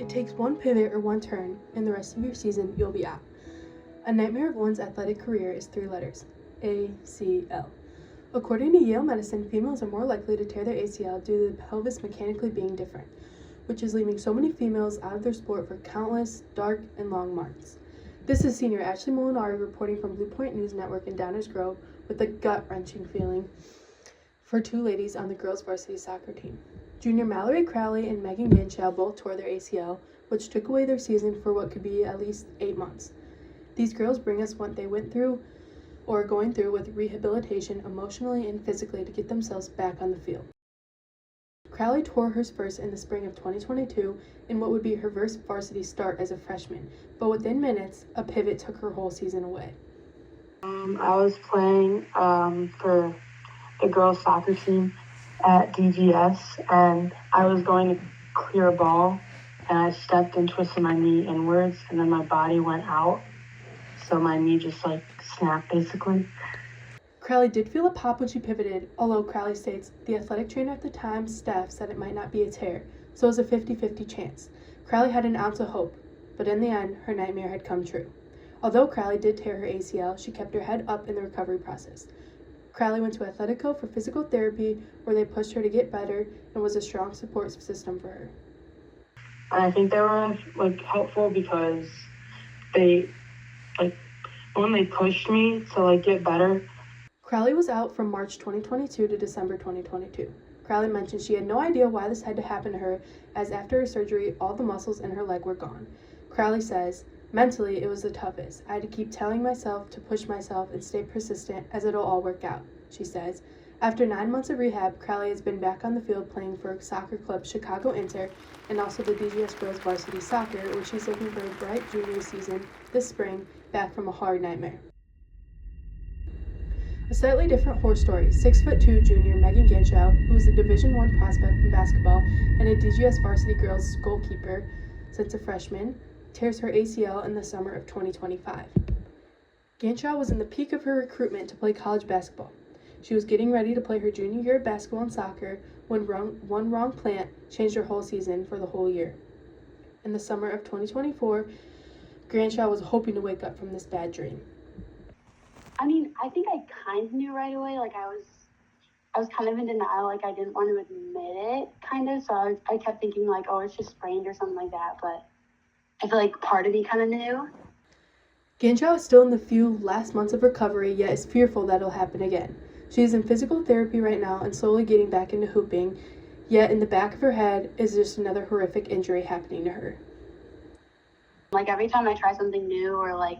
It takes one pivot or one turn, and the rest of your season you'll be out. A nightmare of one's athletic career is 3 letters: ACL. According to Yale Medicine, females are more likely to tear their ACL due to the pelvis mechanically being different, which is leaving so many females out of their sport for countless dark and long months. This is senior Ashley Molinari reporting from Blue Point News Network in Downers Grove with a gut-wrenching feeling for 2 ladies on the girls' varsity soccer team. Junior Mallory Crowley and Megan Ganshaw both tore their ACL, which took away their season for what could be at least 8 months. These girls bring us what they went through or are going through with rehabilitation emotionally and physically to get themselves back on the field. Crowley tore hers first in the spring of 2022 in what would be her first varsity start as a freshman, but within minutes, a pivot took her whole season away. I was playing for the girls' soccer team at DGS, and I was going to clear a ball, and I stepped and twisted my knee inwards, and then my body went out, so my knee just snapped basically. Crowley did feel a pop when she pivoted, although Crowley states the athletic trainer at the time, Steph, said it might not be a tear, so it was a 50-50 chance. Crowley had an ounce of hope, but in the end, her nightmare had come true. Although Crowley did tear her ACL, she kept her head up in the recovery process. Crowley went to Athletico for physical therapy, where they pushed her to get better and was a strong support system for her. I think they were helpful because they when they pushed me to get better. Crowley was out from March 2022 to December 2022. Crowley mentioned she had no idea why this had to happen to her, as after her surgery, all the muscles in her leg were gone. Crowley says, "Mentally, it was the toughest. I had to keep telling myself to push myself and stay persistent as it'll all work out," she says. After 9 months of rehab, Crowley has been back on the field playing for soccer club Chicago Inter and also the DGS Girls Varsity Soccer, where she's looking for a bright junior season this spring, back from a hard nightmare. A slightly different horror story: 6'2" junior Megan Ganshaw, who is a Division I prospect in basketball and a DGS varsity girls goalkeeper since a freshman, tears her ACL in the summer of 2025. Ganshaw was in the peak of her recruitment to play college basketball. She was getting ready to play her junior year of basketball and soccer when one wrong plant changed her whole season for the whole year. In the summer of 2024, Ganshaw was hoping to wake up from this bad dream. I think I kind of knew right away. I was kind of in denial. I didn't want to admit it, kind of. So I kept thinking, oh, it's just sprained or something like that. But I feel like part of me kind of knew. Ganshaw is still in the few last months of recovery, yet is fearful that it'll happen again. She is in physical therapy right now and slowly getting back into hooping, yet in the back of her head is just another horrific injury happening to her. Every time I try something new or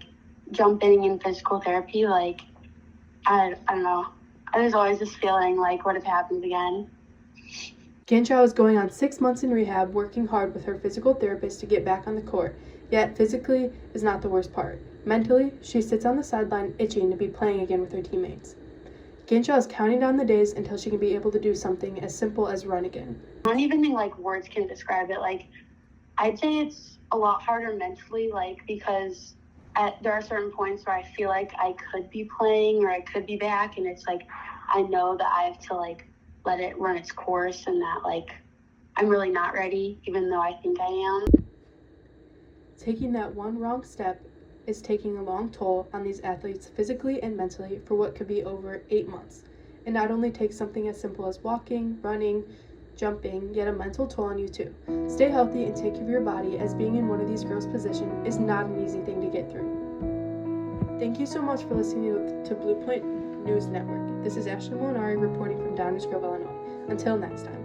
jumping in physical therapy, I don't know. There's always this feeling what if it happens again? Ganshaw is going on 6 months in rehab, working hard with her physical therapist to get back on the court, yet physically is not the worst part. Mentally, she sits on the sideline itching to be playing again with her teammates. Ganshaw is counting down the days until she can be able to do something as simple as run again. I don't even think words can describe it. I'd say it's a lot harder mentally, because there are certain points where I feel like I could be playing or I could be back, and it's I know that I have to let it run its course, and that I'm really not ready, even though I think I am. Taking that one wrong step is taking a long toll on these athletes physically and mentally for what could be over 8 months. It not only takes something as simple as walking, running, jumping, yet a mental toll on you too. Stay healthy and take care of your body, as being in one of these girls' positions is not an easy thing to get through. Thank you so much for listening to Blue Point News Network. This is Ashley Molinari reporting from Downers Grove, Illinois. Until next time.